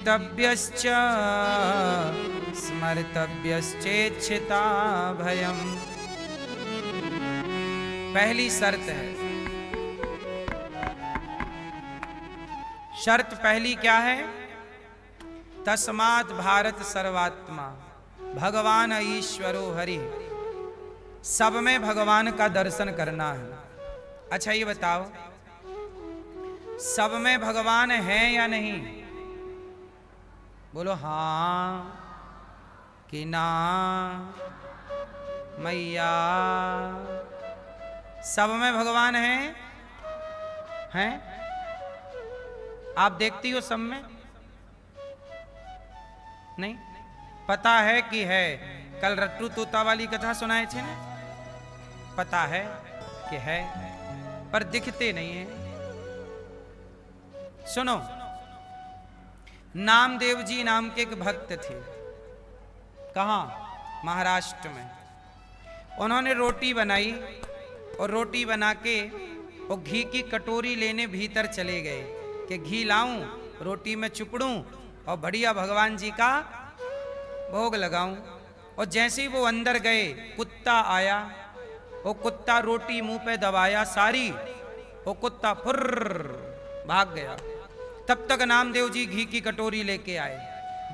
तव्यश्च स्मर्तव्यश्चेच्छिता भयम्। पहली शर्त है। शर्त पहली क्या है? तस्मात् भारत सर्वात्मा भगवान ईश्वरो हरि। सब में भगवान का दर्शन करना है। अच्छा ये बताओ, सब में भगवान है या नहीं? बोलो हाँ कि ना मैया। सब में भगवान है? हैं? आप देखती हो सब में? नहीं पता है कि है। कल रट्टू तोता वाली कथा सुनाए थे ना। पता है कि है पर दिखते नहीं है। सुनो, नामदेव जी नाम के एक भक्त थे। कहाँ? महाराष्ट्र में। उन्होंने रोटी बनाई और रोटी बना के वो घी की कटोरी लेने भीतर चले गए कि घी लाऊं, रोटी में चुपड़ूं और बढ़िया भगवान जी का भोग लगाऊं। और जैसे ही वो अंदर गए, कुत्ता आया। वो कुत्ता रोटी मुंह पे दबाया सारी, वो कुत्ता फुर्र भाग गया। तब तक नामदेव जी घी की कटोरी लेके आए।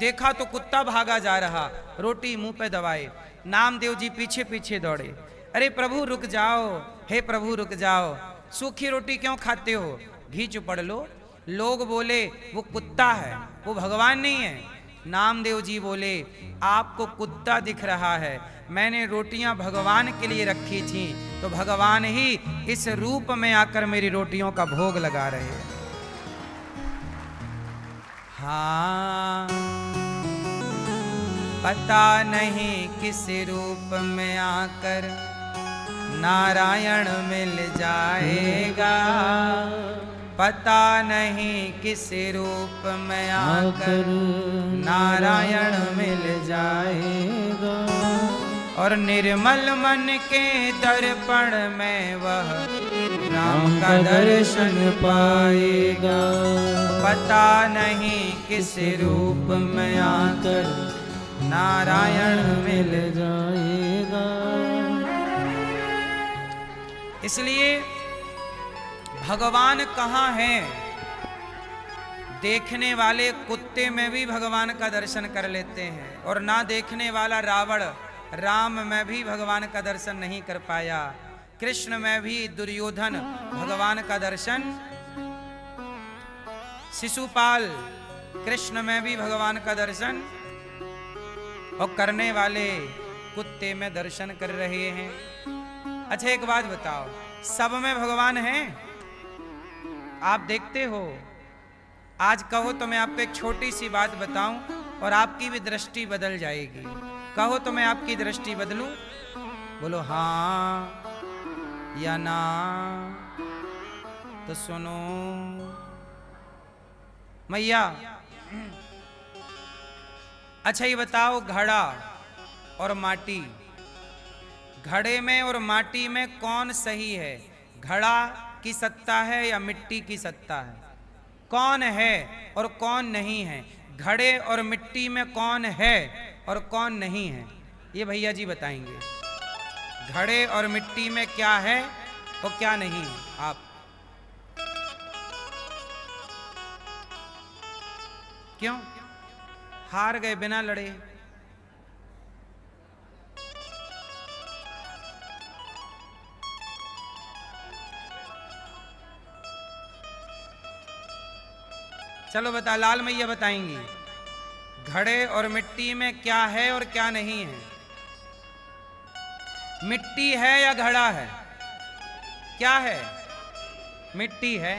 देखा तो कुत्ता भागा जा रहा, रोटी मुंह पे दबाए। नामदेव जी पीछे पीछे दौड़े। अरे प्रभु रुक जाओ, हे प्रभु रुक जाओ, सूखी रोटी क्यों खाते हो? घी चुपड़ लो। लोग बोले वो कुत्ता है, वो भगवान नहीं है। नामदेव जी बोले आपको कुत्ता दिख रहा है, मैंने रोटियां भगवान के लिए रखी थी, तो भगवान ही इस रूप में आकर मेरी रोटियों का भोग लगा रहे हैं। हाँ पता नहीं किस रूप में आकर नारायण मिल जाएगा। पता नहीं किस रूप में आकर नारायण मिल जाएगा। और निर्मल मन के दर्पण में वह राम का दर्शन पाएगा। पता नहीं किस रूप में आकर नारायण मिल जाएगा। इसलिए भगवान कहाँ हैं? देखने वाले कुत्ते में भी भगवान का दर्शन कर लेते हैं, और ना देखने वाला रावण राम में भी भगवान का दर्शन नहीं कर पाया। कृष्ण में भी दुर्योधन भगवान का दर्शन, शिशुपाल कृष्ण में भी भगवान का दर्शन, और करने वाले कुत्ते में दर्शन कर रहे हैं। अच्छा एक बात बताओ, सब में भगवान है? आप देखते हो? आज कहो तो मैं आपको एक छोटी सी बात बताऊं और आपकी भी दृष्टि बदल जाएगी। कहो तो मैं आपकी दृष्टि बदलूं? बोलो हाँ या ना। तो सुनो मैया, अच्छा ये बताओ, घड़ा और माटी, घड़े में और माटी में कौन सही है? घड़ा की सत्ता है या मिट्टी की सत्ता है? कौन है और कौन नहीं है? घड़े और मिट्टी में कौन है और कौन नहीं है? ये भैया जी बताएंगे। घड़े और मिट्टी में क्या है और क्या नहीं है? आप क्यों हार गए बिना लड़े? चलो बता, लाल मैया बताएंगी घड़े और मिट्टी में क्या है और क्या नहीं है। मिट्टी है या घड़ा है? क्या है? मिट्टी है।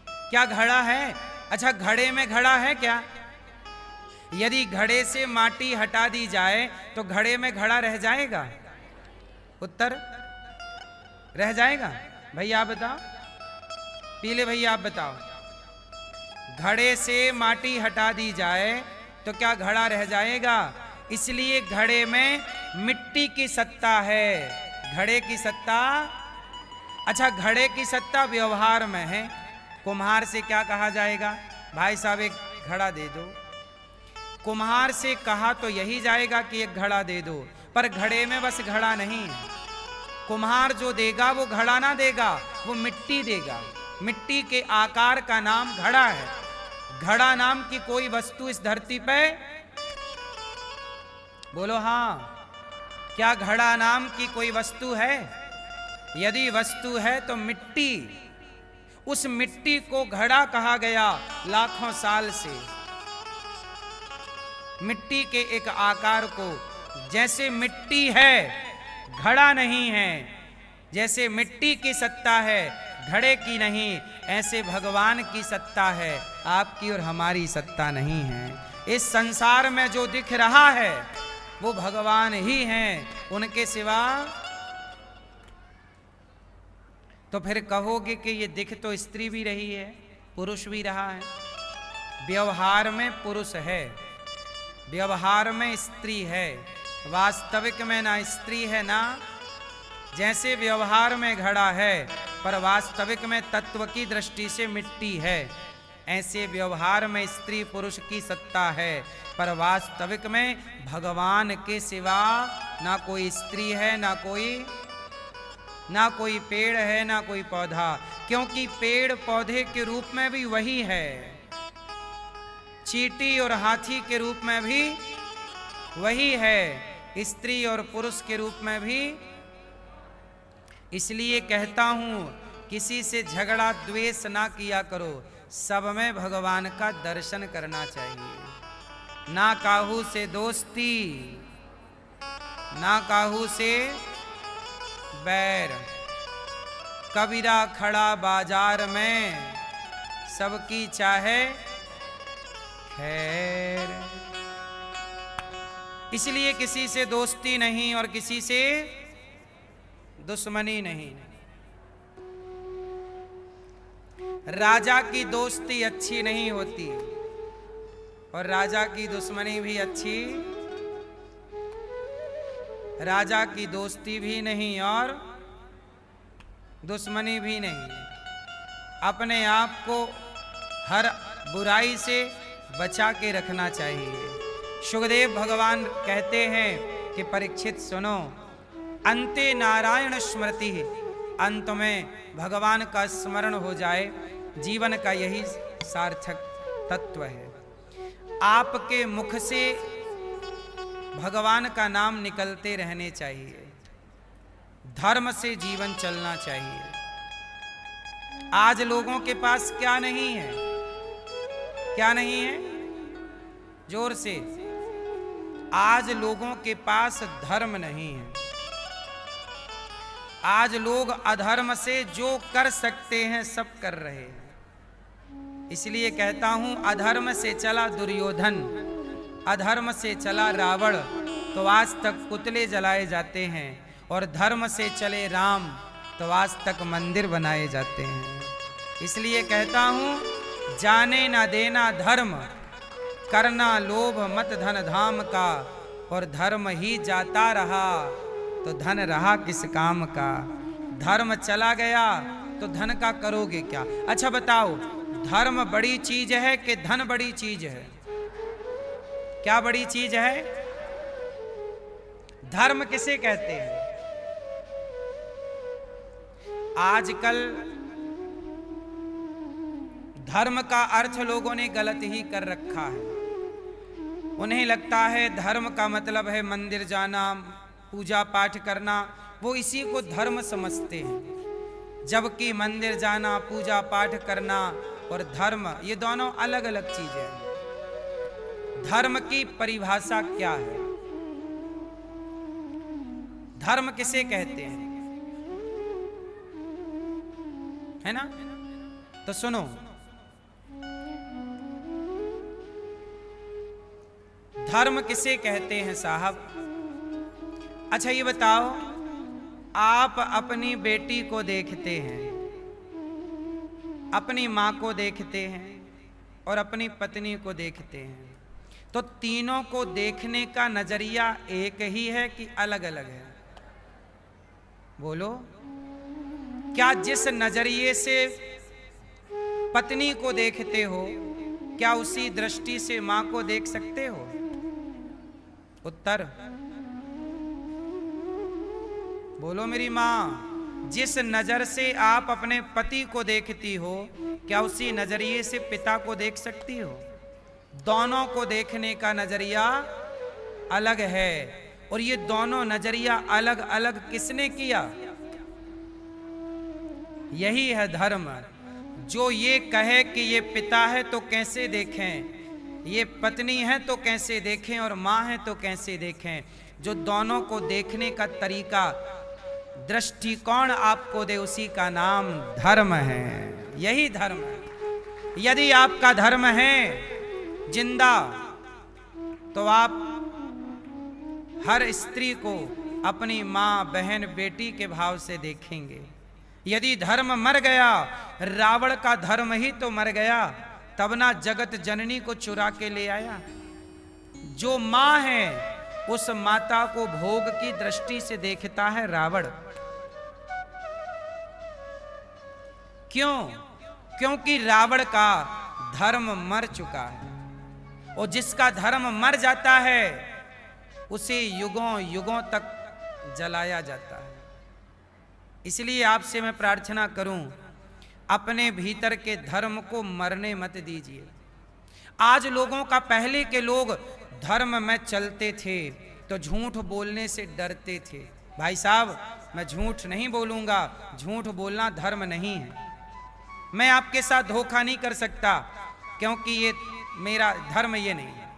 क्या घड़ा है? अच्छा घड़े में घड़ा है क्या? यदि घड़े से माटी हटा दी जाए तो घड़े में घड़ा रह जाएगा? उत्तर रह जाएगा? भैया आप बताओ, पीले भैया आप बताओ। घड़े से माटी हटा दी जाए तो क्या घड़ा रह जाएगा? इसलिए घड़े में मिट्टी की सत्ता है, घड़े की सत्ता। अच्छा घड़े की सत्ता व्यवहार में है। कुम्हार से क्या कहा जाएगा? भाई साहब एक घड़ा दे दो, कुम्हार से कहा तो यही जाएगा कि एक घड़ा दे दो, पर घड़े में बस घड़ा नहीं है। कुम्हार जो देगा वो घड़ा ना देगा, वो मिट्टी देगा। मिट्टी के आकार का नाम घड़ा है। घड़ा नाम की कोई वस्तु इस धरती पे, बोलो हाँ, क्या घड़ा नाम की कोई वस्तु है? यदि वस्तु है तो मिट्टी। उस मिट्टी को घड़ा कहा गया लाखों साल से। मिट्टी के एक आकार को, जैसे मिट्टी है घड़ा नहीं है, जैसे मिट्टी की सत्ता है घड़े की नहीं, ऐसे भगवान की सत्ता है, आपकी और हमारी सत्ता नहीं है। इस संसार में जो दिख रहा है वो भगवान ही हैं, उनके सिवा। तो फिर कहोगे कि ये दिख तो स्त्री भी रही है, पुरुष भी रहा है। व्यवहार में पुरुष है, व्यवहार में स्त्री है, वास्तविक में ना स्त्री है ना। जैसे व्यवहार में घड़ा है पर वास्तविक में तत्व की दृष्टि से मिट्टी है, ऐसे व्यवहार में स्त्री पुरुष की सत्ता है, पर वास्तविक में भगवान के सिवा ना कोई स्त्री है, ना कोई पेड़ है, ना कोई पौधा। क्योंकि पेड़ पौधे के रूप में भी वही है, चींटी और हाथी के रूप में भी वही है, स्त्री और पुरुष के रूप में भी। इसलिए कहता हूं, किसी से झगड़ा द्वेष ना किया करो, सब में भगवान का दर्शन करना चाहिए। ना काहू से दोस्ती, ना काहू से बैर। कबीरा खड़ा बाजार में, सबकी चाहे खैर। इसलिए किसी से दोस्ती नहीं और किसी से दुश्मनी नहीं। राजा की दोस्ती अच्छी नहीं होती और राजा की दुश्मनी भी अच्छी, राजा की दोस्ती भी नहीं और दुश्मनी भी नहीं। अपने आप को हर बुराई से बचा के रखना चाहिए। सुखदेव भगवान कहते हैं कि परीक्षित सुनो, अंते नारायण स्मृति, अंत में भगवान का स्मरण हो जाए, जीवन का यही सार्थक तत्व है। आपके मुख से भगवान का नाम निकलते रहने चाहिए, धर्म से जीवन चलना चाहिए। आज लोगों के पास क्या नहीं है, क्या नहीं है? जोर से। आज लोगों के पास धर्म नहीं है। आज लोग अधर्म से जो कर सकते हैं सब कर रहे हैं। इसलिए कहता हूं, अधर्म से चला दुर्योधन, अधर्म से चला रावण, तो आज तक पुतले जलाए जाते हैं, और धर्म से चले राम तो आज तक मंदिर बनाए जाते हैं। इसलिए कहता हूं, जाने ना देना धर्म, करना लोभ मत धन धाम का, और धर्म ही जाता रहा तो धन रहा किस काम का। धर्म चला गया तो धन का करोगे क्या? अच्छा बताओ, धर्म बड़ी चीज है कि धन बड़ी चीज है? क्या बड़ी चीज है? धर्म किसे कहते हैं? आजकल धर्म का अर्थ लोगों ने गलत ही कर रखा है। उन्हें लगता है धर्म का मतलब है मंदिर जाना, पूजा पाठ करना, वो इसी को धर्म समझते हैं। जबकि मंदिर जाना, पूजा पाठ करना और धर्म, ये दोनों अलग अलग चीजें हैं। धर्म की परिभाषा क्या है? धर्म किसे कहते हैं, है ना? तो सुनो, धर्म किसे कहते हैं साहब? अच्छा ये बताओ, आप अपनी बेटी को देखते हैं, अपनी माँ को देखते हैं और अपनी पत्नी को देखते हैं, तो तीनों को देखने का नजरिया एक ही है कि अलग अलग है? बोलो। क्या जिस नजरिए से पत्नी को देखते हो, क्या उसी दृष्टि से माँ को देख सकते हो? उत्तर, बोलो मेरी मां। जिस नजर से आप अपने पति को देखती हो, क्या उसी नजरिए से पिता को देख सकती हो? दोनों को देखने का नजरिया अलग है, और ये दोनों नजरिया अलग अलग किसने किया? यही है धर्म। जो ये कहे कि ये पिता है तो कैसे देखें, ये पत्नी है तो कैसे देखें, और मां है तो कैसे देखें, जो दोनों को देखने का तरीका, दृष्टिकोण आपको दे, उसी का नाम धर्म है। यही धर्म है। यदि आपका धर्म है जिंदा, तो आप हर स्त्री को अपनी मां, बहन, बेटी के भाव से देखेंगे। यदि धर्म मर गया, रावण का धर्म ही तो मर गया, तब ना जगत जननी को चुरा के ले आया। जो मां है उस माता को भोग की दृष्टि से देखता है रावण। क्यों? क्योंकि रावण का धर्म मर चुका है, और जिसका धर्म मर जाता है उसे युगों युगों तक जलाया जाता है। इसलिए आपसे मैं प्रार्थना करूं, अपने भीतर के धर्म को मरने मत दीजिए। आज लोगों का, पहले के लोग धर्म में चलते थे तो झूठ बोलने से डरते थे। भाई साहब, मैं झूठ नहीं बोलूंगा, झूठ बोलना धर्म नहीं है। मैं आपके साथ धोखा नहीं कर सकता, क्योंकि ये मेरा धर्म ये नहीं है।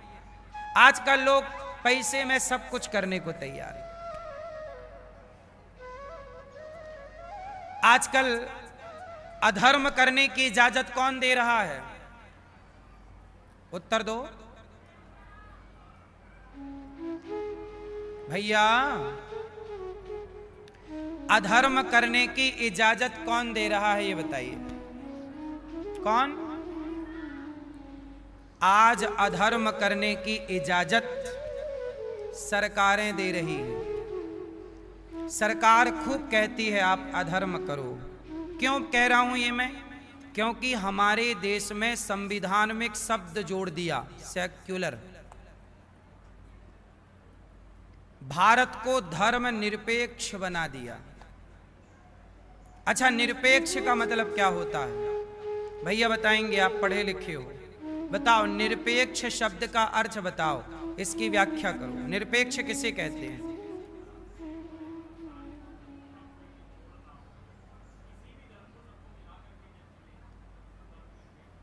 आजकल लोग पैसे में सब कुछ करने को तैयार है। आजकल अधर्म करने की इजाजत कौन दे रहा है? उत्तर दो भैया। अधर्म करने की इजाजत कौन दे रहा है, ये बताइए। कौन? आज अधर्म करने की इजाजत सरकारें दे रही है। सरकार खूब कहती है आप अधर्म करो। क्यों कह रहा हूं ये मैं? क्योंकि हमारे देश में संविधान में एक शब्द जोड़ दिया, सेक्युलर। भारत को धर्म निरपेक्ष बना दिया। अच्छा, निरपेक्ष का मतलब क्या होता है? भैया बताएंगे, आप पढ़े लिखे हो। बताओ, निरपेक्ष शब्द का अर्थ बताओ, इसकी व्याख्या करो। निरपेक्ष किसे कहते हैं?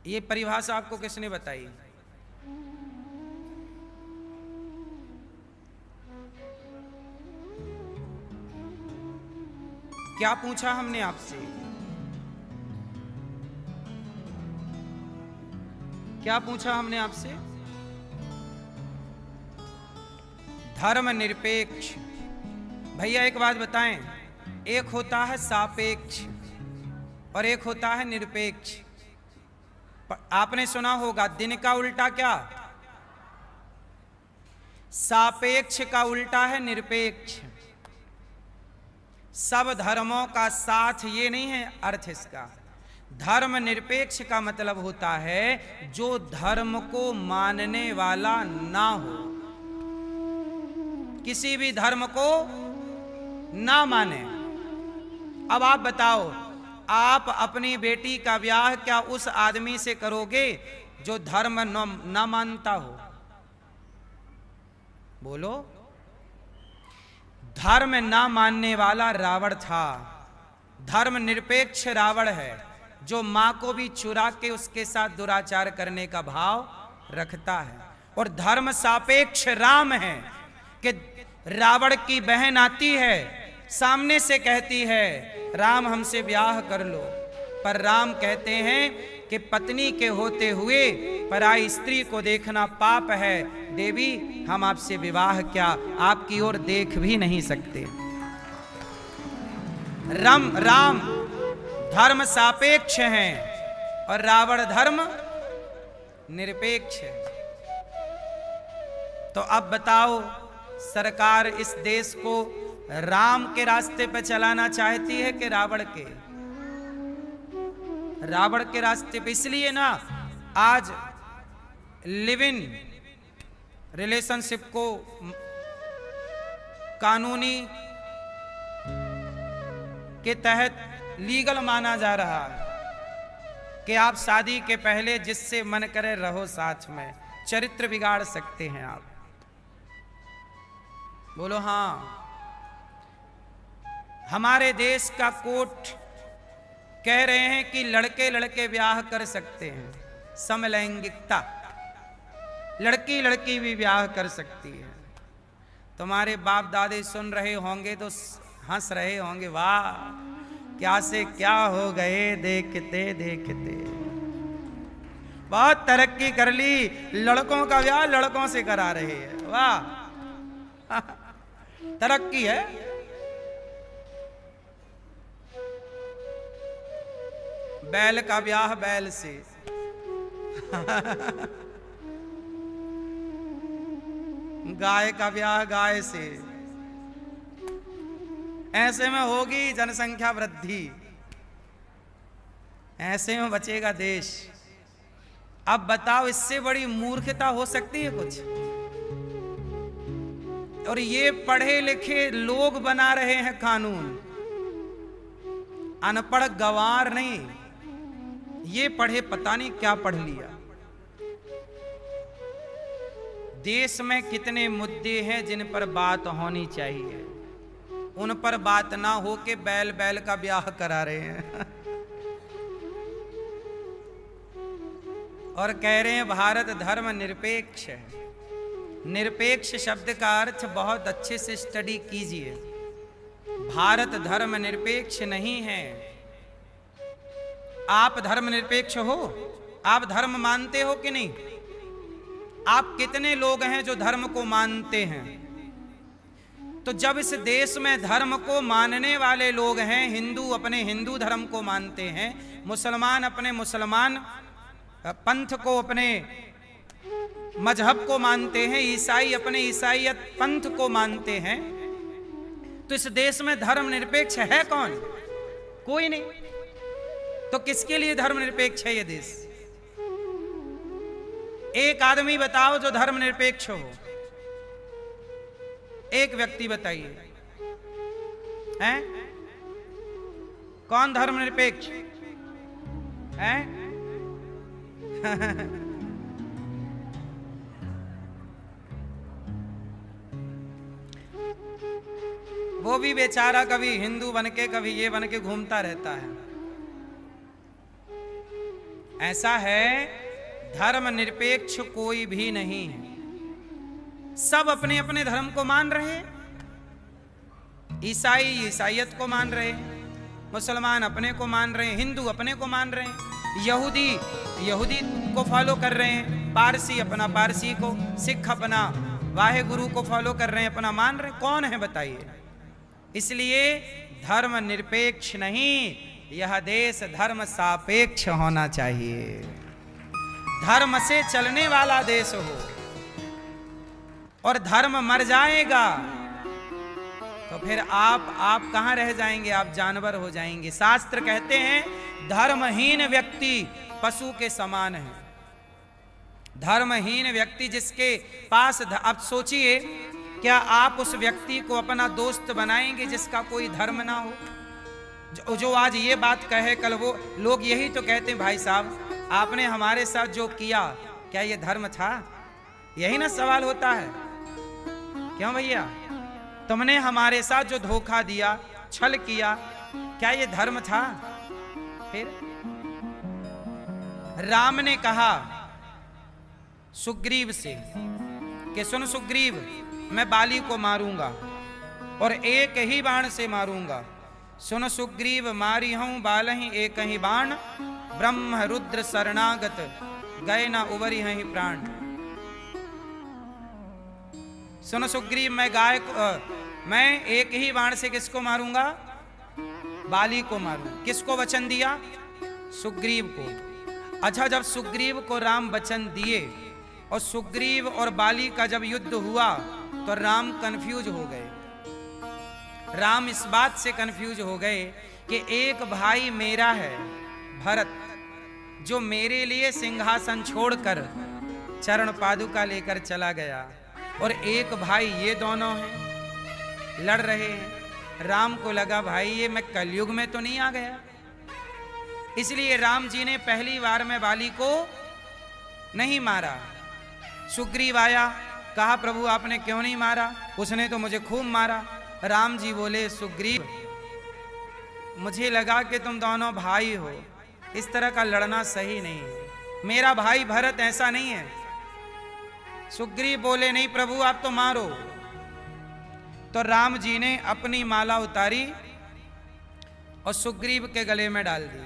ये परिभाषा आपको किसने बताई? क्या पूछा हमने आपसे? क्या पूछा हमने आपसे? धर्म निरपेक्ष। भैया एक बात बताएं, एक होता है सापेक्ष और एक होता है निरपेक्ष। आपने सुना होगा, दिन का उल्टा क्या? सापेक्ष का उल्टा है निरपेक्ष। सब धर्मों का साथ ये नहीं है अर्थ इसका। धर्म निरपेक्ष का मतलब होता है जो धर्म को मानने वाला ना हो, किसी भी धर्म को ना माने। अब आप बताओ, आप अपनी बेटी का ब्याह क्या उस आदमी से करोगे जो धर्म न मानता हो? बोलो। धर्म ना मानने वाला रावण था। धर्म निरपेक्ष रावण है, जो मां को भी चुरा के उसके साथ दुराचार करने का भाव रखता है। और धर्म सापेक्ष राम है कि रावण की बहन आती है, सामने से कहती है राम हमसे ब्याह कर लो, पर राम कहते हैं कि पत्नी के होते हुए पराई स्त्री को देखना पाप है। देवी, हम आपसे विवाह क्या, आपकी ओर देख भी नहीं सकते। राम धर्म सापेक्ष हैं और रावण धर्म निरपेक्ष है। तो अब बताओ, सरकार इस देश को राम के रास्ते पे चलाना चाहती है कि रावण के? रावण के रास्ते पे। इसलिए ना आज लिव इन रिलेशनशिप को कानूनी के तहत लीगल माना जा रहा है कि आप शादी के पहले जिससे मन करे रहो साथ में, चरित्र बिगाड़ सकते हैं आप। बोलो हाँ। हमारे देश का कोर्ट कह रहे हैं कि लड़के लड़के ब्याह कर सकते हैं, समलैंगिकता, लड़की लड़की भी ब्याह कर सकती है। तुम्हारे बाप दादे सुन रहे होंगे तो हंस रहे होंगे, वाह क्या से क्या हो गए देखते देखते, बहुत तरक्की कर ली, लड़कों का ब्याह लड़कों से करा रहे हैं, वाह तरक्की है। बैल का ब्याह बैल से गाय का ब्याह गाय से, ऐसे में होगी जनसंख्या वृद्धि, ऐसे में बचेगा देश। अब बताओ इससे बड़ी मूर्खता हो सकती है कुछ? और ये पढ़े लिखे लोग बना रहे हैं कानून, अनपढ़ गंवार नहीं, ये पढ़े पता नहीं क्या पढ़ लिया। देश में कितने मुद्दे हैं जिन पर बात होनी चाहिए, उन पर बात ना हो के बैल बैल का ब्याह करा रहे हैं और कह रहे हैं भारत धर्म निरपेक्ष है। निरपेक्ष शब्द का अर्थ बहुत अच्छे से स्टडी कीजिए। भारत धर्म निरपेक्ष नहीं है। आप धर्म निरपेक्ष हो? आप धर्म मानते हो कि नहीं? आप कितने लोग हैं जो धर्म को मानते हैं? तो जब इस देश में धर्म को मानने वाले लोग हैं, हिंदू अपने हिंदू धर्म को मानते हैं, मुसलमान अपने मुसलमान पंथ को, अपने मजहब को मानते हैं, ईसाई अपने ईसाईयत पंथ को मानते हैं, तो इस देश में धर्म निरपेक्ष है कौन? कोई नहीं। तो किसके लिए धर्म निरपेक्ष है ये देश? एक आदमी बताओ जो धर्म निरपेक्ष हो, एक व्यक्ति बताइए, हैं? कौन धर्म निरपेक्ष है? वो भी बेचारा कभी हिंदू बनके कभी ये बनके घूमता रहता है। ऐसा है, धर्म निरपेक्ष कोई भी नहीं है। सब अपने अपने धर्म को मान रहे हैं। ईसाई ईसाईयत को मान रहे हैं, मुसलमान अपने को मान रहे हैं, हिंदू अपने को मान रहे हैं, यहूदी यहूदी को फॉलो कर रहे हैं, पारसी अपना पारसी को, सिख अपना वाहे गुरु को फॉलो कर रहे हैं, अपना मान रहे हैं। कौन है बताइए? इसलिए धर्म निरपेक्ष नहीं, यह देश धर्म सापेक्ष होना चाहिए। धर्म से चलने वाला देश हो। और धर्म मर जाएगा तो फिर आप कहां रह जाएंगे? आप जानवर हो जाएंगे। शास्त्र कहते हैं धर्महीन व्यक्ति पशु के समान है। धर्महीन व्यक्ति जिसके पास अब सोचिए, क्या आप उस व्यक्ति को अपना दोस्त बनाएंगे जिसका कोई धर्म ना हो? जो आज ये बात कहे, कल वो लोग यही तो कहते हैं, भाई साहब आपने हमारे साथ जो किया क्या ये धर्म था? यही ना सवाल होता है। क्यों भैया, तुमने हमारे साथ जो धोखा दिया, छल किया, क्या ये धर्म था? फिर राम ने कहा सुग्रीव से कि सुन सुग्रीव, मैं बाली को मारूंगा और एक ही बाण से मारूंगा। सुन सुग्रीव, मारी हूं बालहि एक ही बाण, ब्रह्म रुद्र शरणागत गए ना उबरी हैं प्राण। सुन सुग्रीव, मैं एक ही बाण से किसको मारूंगा? बाली को मारूंगा। किसको वचन दिया? सुग्रीव को। अच्छा, जब सुग्रीव को राम वचन दिए और सुग्रीव और बाली का जब युद्ध हुआ तो राम कंफ्यूज हो गए। राम इस बात से कंफ्यूज हो गए कि एक भाई मेरा है भरत, जो मेरे लिए सिंहासन छोड़कर चरण पादुका लेकर चला गया, और एक भाई ये दोनों हैं लड़ रहे हैं। राम को लगा भाई ये मैं कलयुग में तो नहीं आ गया, इसलिए राम जी ने पहली बार में बाली को नहीं मारा। सुग्रीव आया, कहा प्रभु आपने क्यों नहीं मारा? उसने तो मुझे खूब मारा। राम जी बोले सुग्रीव मुझे लगा कि तुम दोनों भाई हो, इस तरह का लड़ना सही नहीं है, मेरा भाई भरत ऐसा नहीं है। सुग्रीव बोले नहीं प्रभु आप तो मारो। तो राम जी ने अपनी माला उतारी और सुग्रीव के गले में डाल दी।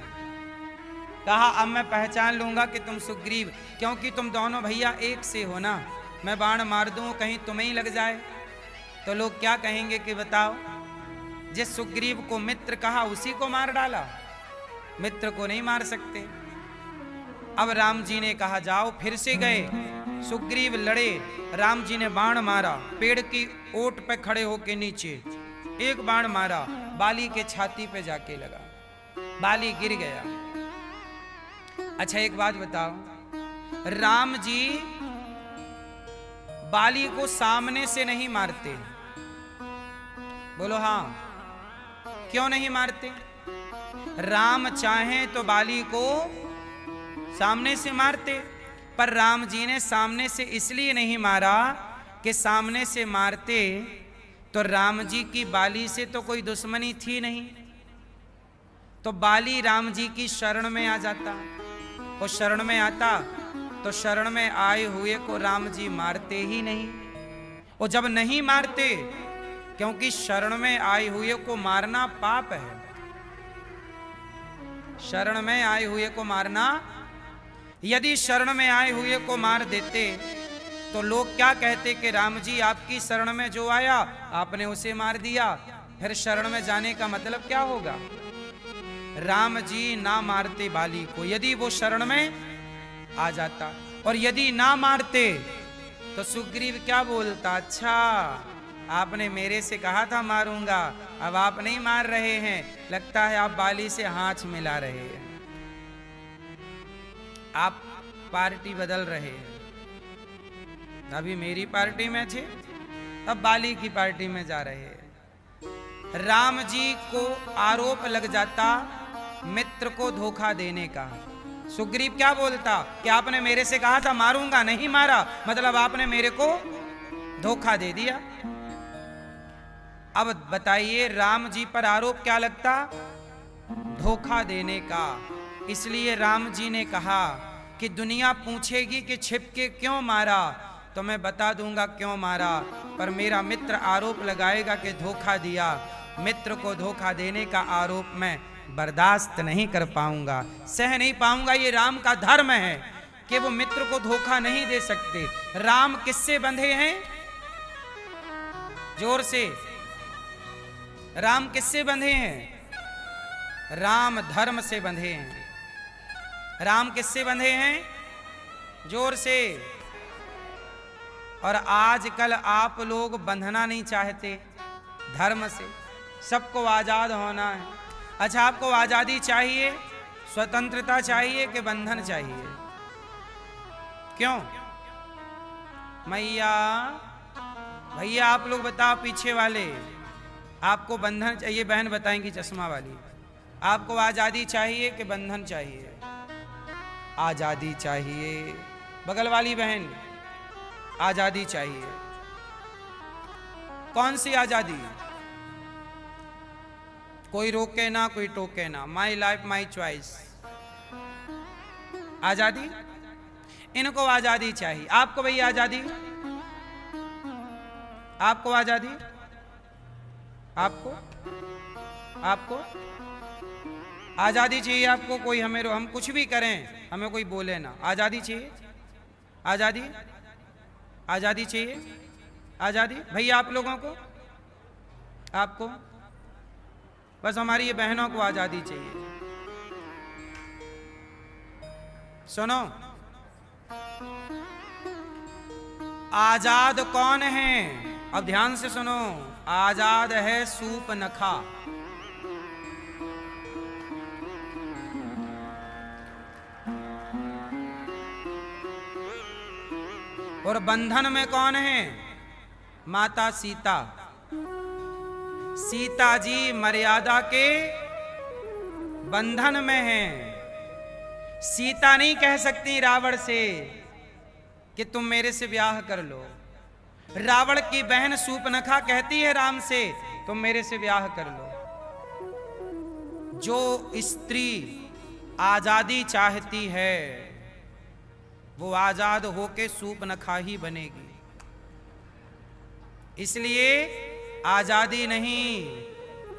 कहा अब मैं पहचान लूंगा कि तुम सुग्रीव, क्योंकि तुम दोनों भैया एक से हो ना। मैं बाण मार दूं कहीं तुम्हें ही लग जाए तो लोग क्या कहेंगे कि बताओ, जिस सुग्रीव को मित्र कहा उसी को मार डाला, मित्र को नहीं मार सकते। अब राम जी ने कहा जाओ, फिर से गए। सुग्रीव लड़े, राम जी ने बाण मारा, पेड़ की ओट पे खड़े होके नीचे एक बाण मारा, बाली के छाती पे जाके लगा, बाली गिर गया। अच्छा एक बात बताओ, राम जी बाली को सामने से नहीं मारते, बोलो हाँ, क्यों नहीं मारते? राम चाहें तो बाली को सामने से मारते, पर राम जी ने सामने से इसलिए नहीं मारा कि सामने से मारते तो राम जी की बाली से तो कोई दुश्मनी थी नहीं, तो बाली राम जी की शरण में आ जाता, और शरण में आता तो शरण में आए हुए को राम जी मारते ही नहीं। और जब नहीं मारते, क्योंकि शरण में आए हुए को मारना पाप है, शरण में आए हुए को मारना, यदि शरण में आए हुए को मार देते तो लोग क्या कहते कि राम जी आपकी शरण में जो आया आपने उसे मार दिया, फिर शरण में जाने का मतलब क्या होगा? राम जी ना मारते बाली को, यदि वो शरण में आ जाता, और यदि ना मारते तो सुग्रीव क्या बोलता, अच्छा आपने मेरे से कहा था मारूंगा, अब आप नहीं मार रहे हैं, लगता है आप बाली से हाथ मिला रहे हैं, आप पार्टी बदल रहे हैं। अभी मेरी पार्टी में थे, अब बाली की पार्टी में जा रहे हैं। राम जी को आरोप लग जाता मित्र को धोखा देने का। सुग्रीव क्या बोलता कि आपने मेरे से कहा था मारूंगा, नहीं मारा, मतलब आपने मेरे को धोखा दे दिया। अब बताइए राम जी पर आरोप क्या लगता? धोखा देने का। इसलिए राम जी ने कहा कि दुनिया पूछेगी कि छिपके क्यों मारा, तो मैं बता दूंगा क्यों मारा, पर मेरा मित्र आरोप लगाएगा कि धोखा दिया। मित्र को धोखा देने का आरोप मैं बर्दाश्त नहीं कर पाऊंगा, सह नहीं पाऊंगा। ये राम का धर्म है कि वो मित्र को धोखा नहीं दे सकते। राम किससे बंधे हैं? जोर से, राम किससे बंधे हैं? राम धर्म से बंधे हैं। राम किससे बंधे हैं? जोर से। और आजकल आप लोग बंधना नहीं चाहते धर्म से, सबको आजाद होना है। अच्छा आपको आजादी चाहिए, स्वतंत्रता चाहिए कि बंधन चाहिए? क्यों मैया? भैया आप लोग बताओ, पीछे वाले, आपको बंधन चाहिए? बहन बताएंगी चश्मा वाली, आपको आजादी चाहिए कि बंधन चाहिए? आजादी चाहिए। बगल वाली बहन, आजादी चाहिए। कौन सी आजादी? कोई रोके ना, कोई टोके ना, माई लाइफ माई चॉइस, आजादी। इनको आजादी चाहिए। आपको भैया आजादी? आपको आजादी? आपको आपको आजादी चाहिए आपको? कोई हमें, हम कुछ भी करें हमें कोई बोले ना, आजादी चाहिए? आजादी, आजादी चाहिए? आजादी भैया आप लोगों को? आपको? बस हमारी ये बहनों को आजादी चाहिए। सुनो, आजाद कौन है? अब ध्यान से सुनो, आजाद है सूपनखा। और बंधन में कौन है? माता सीता। सीता जी मर्यादा के बंधन में हैं। सीता नहीं कह सकती रावण से कि तुम मेरे से ब्याह कर लो। रावण की बहन शूर्पणखा कहती है राम से तुम मेरे से ब्याह कर लो। जो स्त्री आजादी चाहती है वो आजाद होके शूर्पणखा ही बनेगी। इसलिए आजादी नहीं,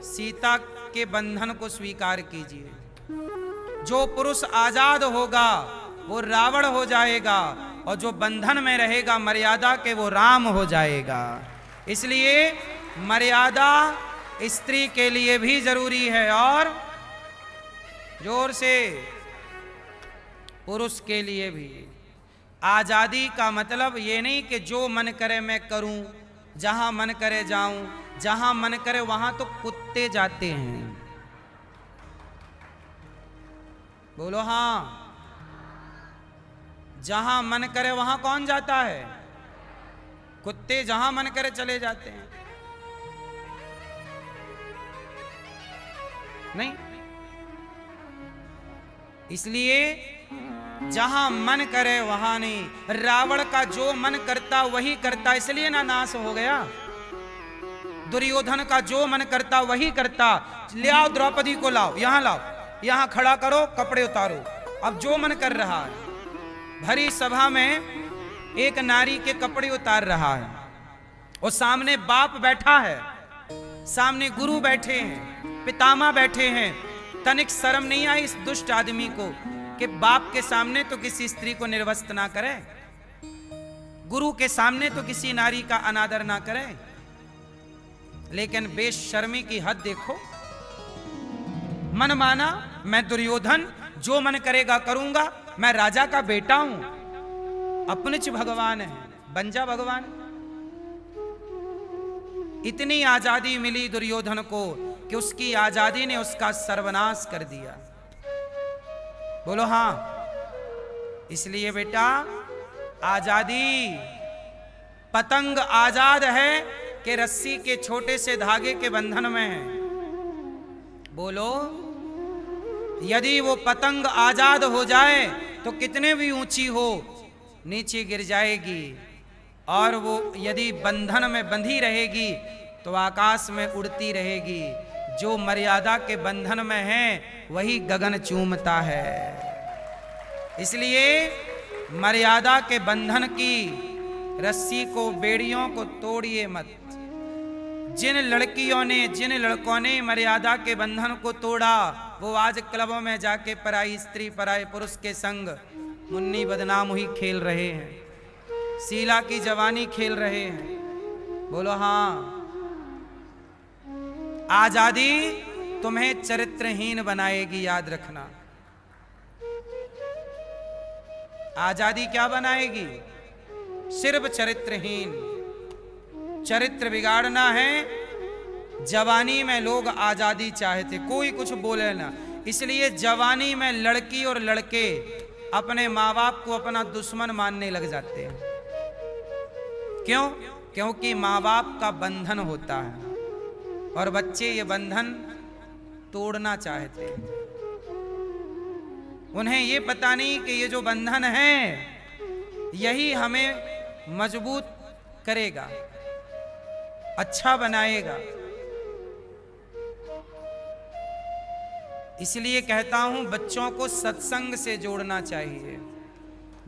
सीता के बंधन को स्वीकार कीजिए। जो पुरुष आजाद होगा वो रावण हो जाएगा और जो बंधन में रहेगा मर्यादा के वो राम हो जाएगा। इसलिए मर्यादा स्त्री के लिए भी जरूरी है और जोर से पुरुष के लिए भी। आजादी का मतलब ये नहीं कि जो मन करे मैं करूं, जहां मन करे जाऊं, जहां मन करे वहां तो कुत्ते जाते हैं। बोलो हां। जहां मन करे वहां कौन जाता है? कुत्ते जहां मन करे चले जाते हैं। नहीं, इसलिए जहां मन करे वहां नहीं। रावण का जो मन करता वही करता, इसलिए ना नाश हो गया। दुर्योधन का जो मन करता वही करता। ले आओ द्रौपदी को, लाओ यहां, लाओ यहां खड़ा करो, कपड़े उतारो। अब जो मन कर रहा है, भरी सभा में एक नारी के कपड़े उतार रहा है और सामने बाप बैठा है, सामने गुरु बैठे हैं, पितामह बैठे हैं। तनिक शर्म नहीं आई इस दुष्ट आदमी को कि बाप के सामने तो किसी स्त्री को निर्वस्त्र ना करे, गुरु के सामने तो किसी नारी का अनादर ना करे। लेकिन बेशर्मी की हद देखो। मन माना मैं दुर्योधन, जो मन करेगा करूंगा, मैं राजा का बेटा हूं, अपनिच भगवान है, बन जा भगवान। इतनी आजादी मिली दुर्योधन को कि उसकी आजादी ने उसका सर्वनाश कर दिया। बोलो हां। इसलिए बेटा आजादी, पतंग आजाद है कि रस्सी के छोटे से धागे के बंधन में है। बोलो, यदि वो पतंग आजाद हो जाए तो कितने भी ऊंची हो नीचे गिर जाएगी, और वो यदि बंधन में बंधी रहेगी तो आकाश में उड़ती रहेगी। जो मर्यादा के बंधन में है वही गगन चूमता है। इसलिए मर्यादा के बंधन की रस्सी को, बेड़ियों को तोड़िए मत। जिन लड़कियों ने, जिन लड़कों ने मर्यादा के बंधन को तोड़ा वो आज क्लबों में जाके पराई स्त्री, पराए पुरुष के संग मुन्नी बदनाम हुई खेल रहे हैं, शीला की जवानी खेल रहे हैं। बोलो हां। आजादी तुम्हें चरित्रहीन बनाएगी, याद रखना। आजादी क्या बनाएगी? सिर्फ चरित्रहीन। चरित्र बिगाड़ना है। जवानी में लोग आजादी चाहते, कोई कुछ बोले ना। इसलिए जवानी में लड़की और लड़के अपने माँ बाप को अपना दुश्मन मानने लग जाते हैं। क्यों? क्योंकि माँ बाप का बंधन होता है और बच्चे ये बंधन तोड़ना चाहते हैं। उन्हें ये पता नहीं कि ये जो बंधन है यही हमें मजबूत करेगा, अच्छा बनाएगा। इसलिए कहता हूं बच्चों को सत्संग से जोड़ना चाहिए।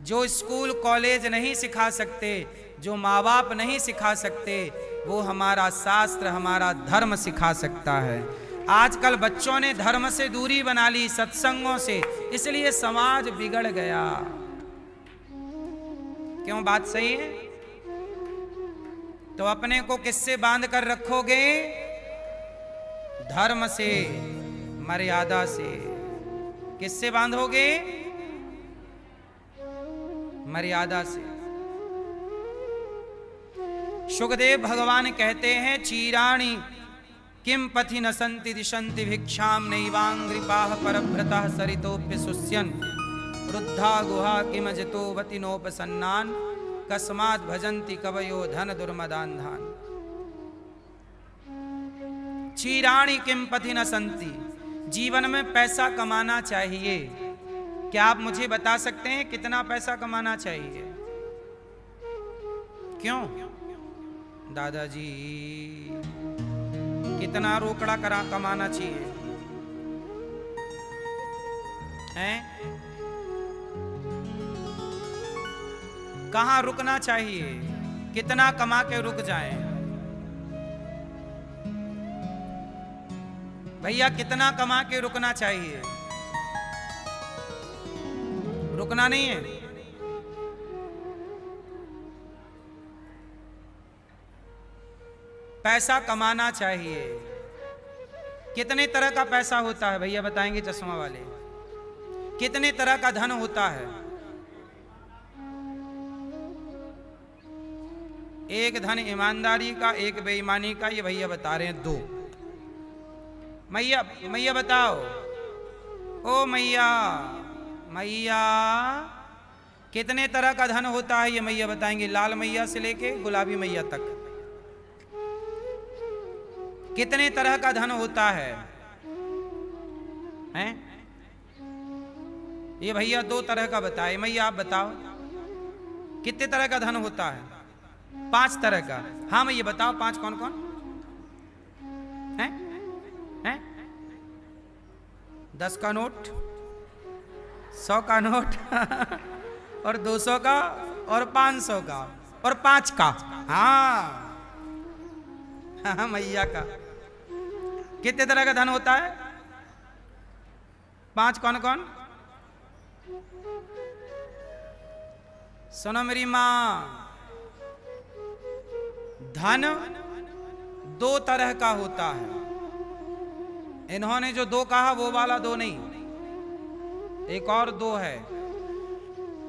जो स्कूल कॉलेज नहीं सिखा सकते, जो माँ बाप नहीं सिखा सकते, वो हमारा शास्त्र, हमारा धर्म सिखा सकता है। आजकल बच्चों ने धर्म से दूरी बना ली, सत्संगों से, इसलिए समाज बिगड़ गया। क्यों? बात सही है। तो अपने को किससे बांध कर रखोगे? धर्म से, मर्यादा से। किससे बांधोगे? मर्यादा से। सुखदेव भगवान कहते हैं, चीराणि किम पथि न संति दिशंति भिक्षाम नैवांग्रिपाः परभ्रतः सरितोप्य शुष्यन् वृद्धा गुहा किम जतोवति नोपसन्नान् कस्मात् भजन्ति कवयो धन दुर्मदान्धान्। क्षीराणि किम पथि न संति। जीवन में पैसा कमाना चाहिए। क्या आप मुझे बता सकते हैं कितना पैसा कमाना चाहिए? क्यों दादाजी, कितना रोकड़ा कमाना चाहिए हैं? कहां रुकना चाहिए? कितना कमा के रुक जाएं? भैया कितना कमा के रुकना चाहिए? रुकना नहीं है। पैसा कमाना चाहिए। कितने तरह का पैसा होता है भैया बताएंगे चश्मा वाले? कितने तरह का धन होता है? एक धन ईमानदारी का, एक बेईमानी का, ये भैया बता रहे हैं 2। मैया मैया बताओ, ओ मैया मैया कितने तरह का धन होता है? ये मैया बताएंगे, लाल मैया से लेके गुलाबी मैया तक कितने तरह का धन होता है? हैं? ये भैया 2 तरह का बताए। मैया आप बताओ कितने तरह का धन होता है? 5 तरह का। हाँ मैया बताओ 5 कौन कौन हैं? हैं? 10 का नोट, 100 का नोट और 200 का और 500 का और 5 का। हाँ हाँ मैया का। कितने तरह का धन होता है? 5 कौन कौन? सुनो मेरी मां, धन 2 तरह का होता है। इन्होंने जो 2 कहा वो वाला 2 नहीं, एक और 2 है।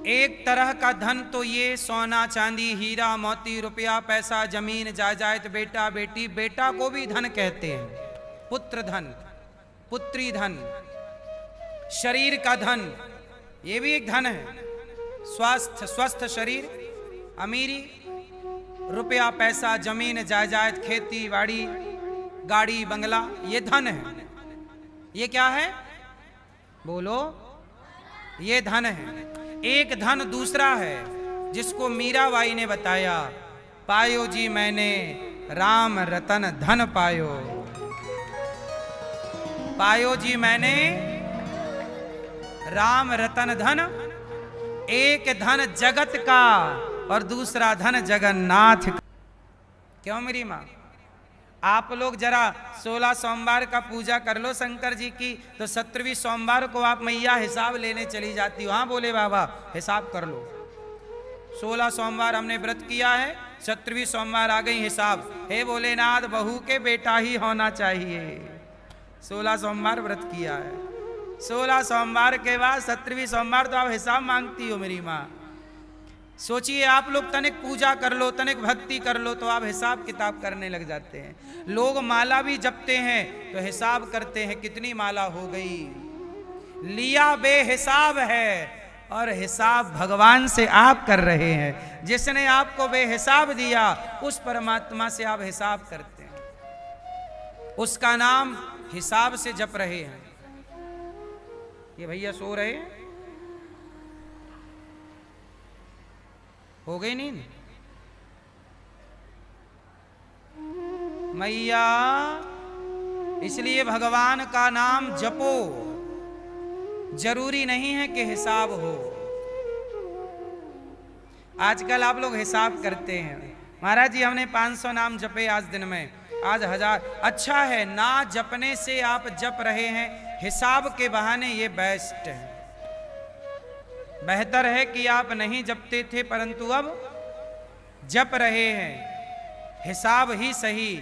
एक तरह का धन तो ये सोना चांदी हीरा मोती रुपया पैसा जमीन जायदाद बेटा बेटी, बेटा को भी धन कहते हैं। पुत्र धन, पुत्री धन, शरीर का धन, ये भी एक धन है। स्वस्थ शरीर, अमीरी, रुपया पैसा जमीन जायदाद खेती बाड़ी गाड़ी बंगला, ये धन है। ये क्या है बोलो? ये धन है। एक धन दूसरा है जिसको मीराबाई ने बताया, पायो जी मैंने राम रतन धन पायो। पायो जी मैंने राम रतन धन। एक धन जगत का और दूसरा धन जगन्नाथ का। क्यों मेरी माँ? आप लोग जरा 16 सोमवार का पूजा कर लो शंकर जी की, तो 17वीं सोमवार को आप मैया हिसाब लेने चली जाती हो। हाँ बोले बाबा हिसाब कर लो। 16 सोमवार हमने व्रत किया है, 17वीं सोमवार आ गई हिसाब। हे भोलेनाथ बहू के बेटा ही होना चाहिए। 16 सोमवार व्रत किया है, 16 सोमवार के बाद 17वीं सोमवार तो आप हिसाब मांगती हो मेरी माँ। सोचिए आप लोग तनिक पूजा कर लो, तनिक भक्ति कर लो, तो आप हिसाब किताब करने लग जाते हैं। लोग माला भी जपते हैं तो हिसाब करते हैं कितनी माला हो गई। लिया बेहिसाब है और हिसाब भगवान से आप कर रहे हैं। जिसने आपको बेहिसाब दिया उस परमात्मा से आप हिसाब करते हैं, उसका नाम हिसाब से जप रहे हैं। ये भैया सो रहे हैं, हो गई नींद? मैया इसलिए भगवान का नाम जपो, जरूरी नहीं है कि हिसाब हो। आजकल आप लोग हिसाब करते हैं, महाराज जी हमने 500 नाम जपे आज दिन में, आज 1000। अच्छा है, ना जपने से आप जप रहे हैं, हिसाब के बहाने ये बेस्ट है। बेहतर है कि आप नहीं जपते थे परंतु अब जप रहे हैं। हिसाब ही सही,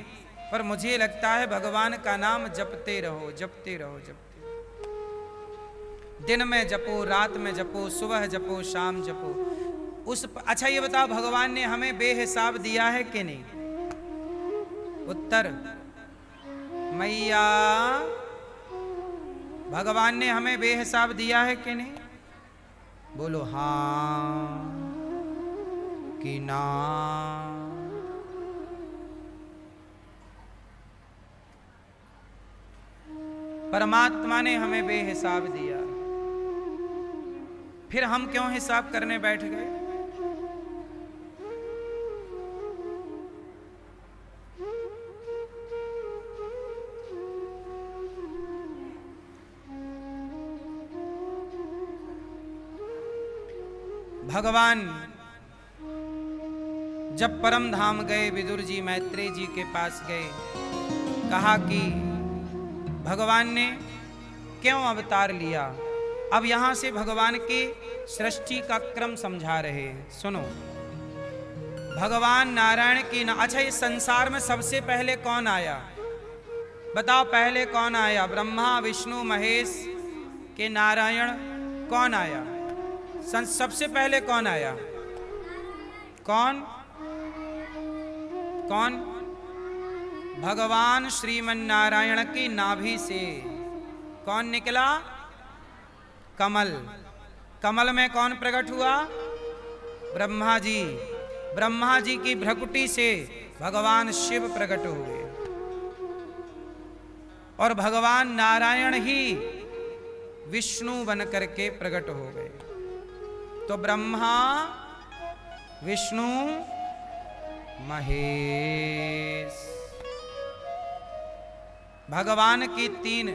पर मुझे लगता है भगवान का नाम जपते रहो, जपते रहो, जपते रहो। दिन में जपो, रात में जपो, सुबह जपो, शाम जपो। अच्छा ये बताओ, भगवान ने हमें बेहिसाब दिया है कि नहीं? उत्तर, मैया भगवान ने हमें बेहिसाब दिया है कि नहीं? बोलो हाँ कि ना। परमात्मा ने हमें बेहिसाब दिया, फिर हम क्यों हिसाब करने बैठ गए? भगवान जब परम धाम गए, विदुर जी मैत्रेय जी के पास गए, कहा कि भगवान ने क्यों अवतार लिया। अब यहां से भगवान के सृष्टि का क्रम समझा रहे हैं। सुनो, भगवान नारायण की अच्छा, इस संसार में सबसे पहले कौन आया? बताओ, पहले कौन आया? ब्रह्मा विष्णु महेश के नारायण कौन आया? सबसे पहले कौन आया? कौन कौन? भगवान श्रीमन नारायण की नाभि से कौन निकला? कमल। कमल में कौन प्रकट हुआ? ब्रह्मा जी। ब्रह्मा जी की भ्रकुटी से भगवान शिव प्रकट हुए और भगवान नारायण ही विष्णु बन करके प्रकट हो गए। तो ब्रह्मा विष्णु महेश, भगवान की 3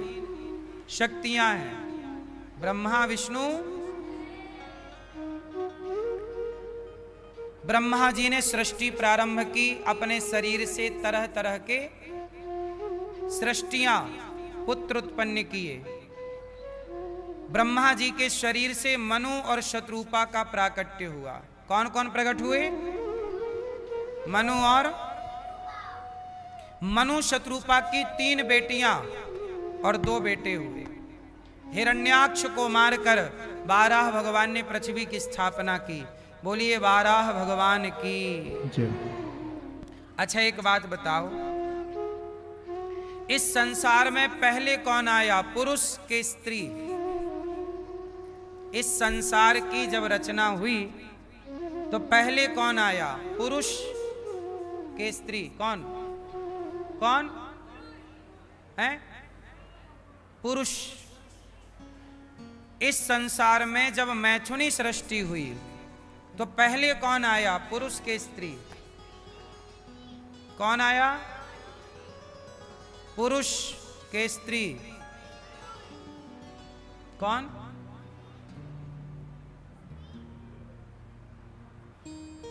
शक्तियां हैं, ब्रह्मा विष्णु। ब्रह्मा जी ने सृष्टि प्रारंभ की, अपने शरीर से तरह तरह के सृष्टियां पुत्र उत्पन्न किए। ब्रह्मा जी के शरीर से मनु और शत्रुपा का प्राकट्य हुआ। कौन कौन प्रकट हुए? मनु शत्रुपा की 3 बेटियां और 2 बेटे हुए। हिरण्याक्ष को मारकर 12 भगवान ने पृथ्वी की स्थापना की। बोलिए 12 भगवान की जय। अच्छा, एक बात बताओ, इस संसार में पहले कौन आया? पुरुष के स्त्री? इस संसार की जब रचना हुई तो पहले कौन आया? पुरुष के स्त्री? कौन कौन है? पुरुष। इस संसार में जब मैथुनी सृष्टि हुई तो पहले कौन आया? पुरुष के स्त्री? कौन आया? पुरुष के स्त्री? कौन?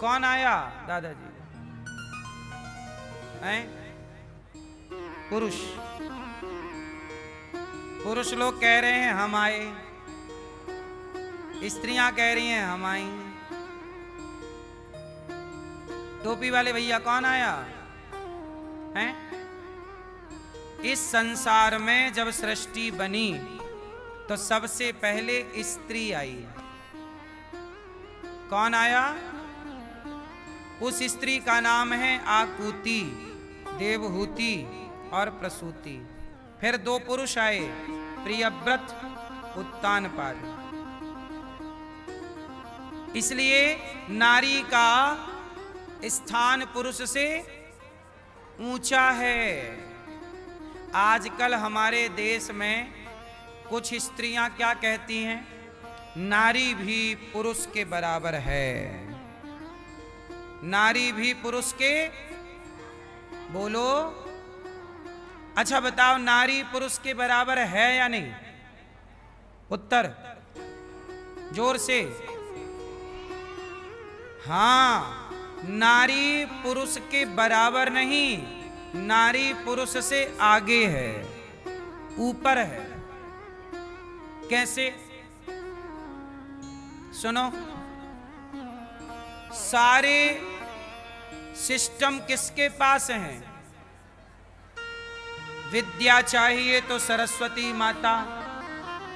कौन आया दादाजी? हैं? पुरुष। पुरुष लोग कह रहे हैं हम आए, स्त्रियां कह रही हैं हम आई। टोपी वाले भैया कौन आया? हैं? इस संसार में जब सृष्टि बनी तो सबसे पहले स्त्री आई। कौन आया? उस स्त्री का नाम है आकुति, देवहूति और प्रसूति। फिर 2 पुरुष आए, प्रियव्रत, उत्तानपाद। इसलिए नारी का स्थान पुरुष से ऊंचा है। आजकल हमारे देश में कुछ स्त्रियां क्या कहती हैं? नारी भी पुरुष के बराबर है। नारी भी पुरुष के, बोलो। अच्छा बताओ, नारी पुरुष के बराबर है या नहीं? उत्तर जोर से। हां, नारी पुरुष के बराबर नहीं, नारी पुरुष से आगे है, ऊपर है। कैसे? सुनो, सारे सिस्टम किसके पास हैं? विद्या चाहिए तो सरस्वती माता,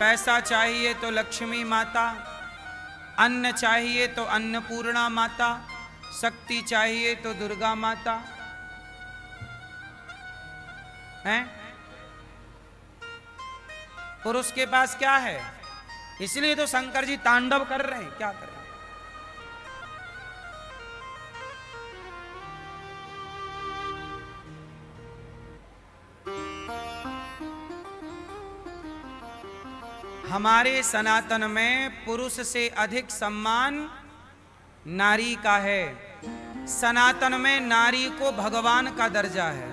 पैसा चाहिए तो लक्ष्मी माता, अन्न चाहिए तो अन्नपूर्णा माता, शक्ति चाहिए तो दुर्गा माता। हैं? पुरुष के पास क्या है? इसलिए तो शंकर जी तांडव कर रहे हैं। क्या कर रहे हैं? हमारे सनातन में पुरुष से अधिक सम्मान नारी का है। सनातन में नारी को भगवान का दर्जा है।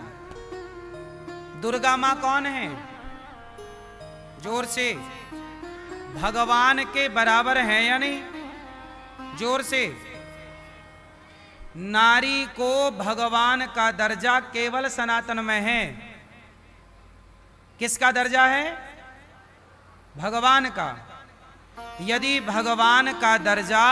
दुर्गा मां कौन है? जोर से, भगवान के बराबर है या नहीं? जोर से। नारी को भगवान का दर्जा केवल सनातन में है। किसका दर्जा है? भगवान का। यदि भगवान का दर्जा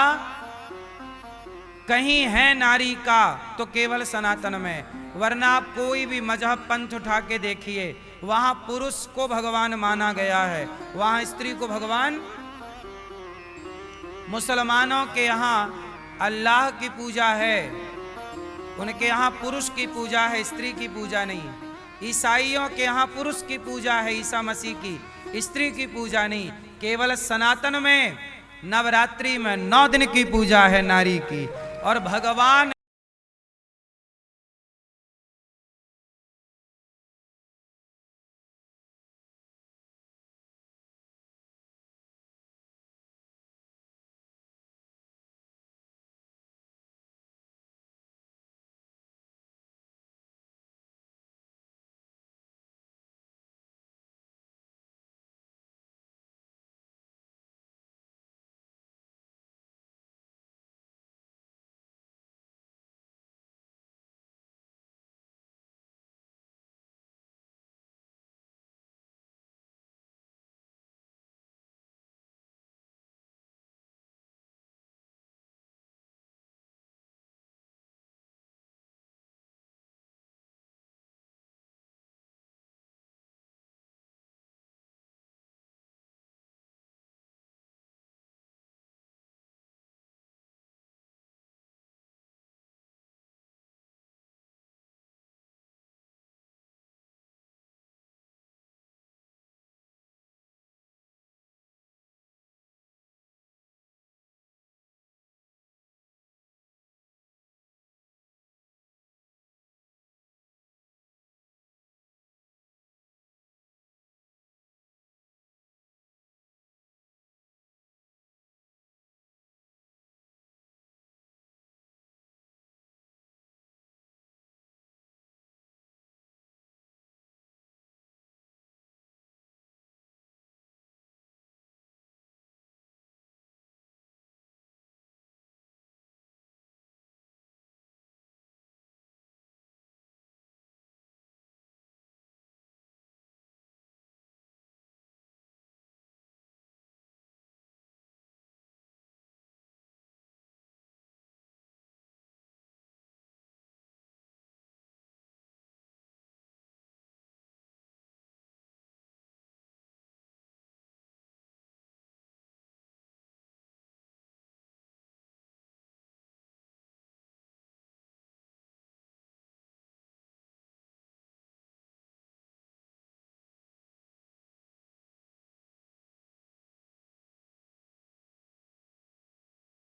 कहीं है नारी का तो केवल सनातन में, वरना आप कोई भी मजहब पंथ उठा के देखिए, वहां पुरुष को भगवान माना गया है, वहां स्त्री को भगवान। मुसलमानों के यहाँ अल्लाह की पूजा है, उनके यहाँ पुरुष की पूजा है, स्त्री की पूजा नहीं। ईसाइयों के यहाँ पुरुष की पूजा है, ईसा मसीह की, स्त्री की पूजा नहीं। केवल सनातन में नवरात्रि में 9 दिन की पूजा है नारी की। और भगवान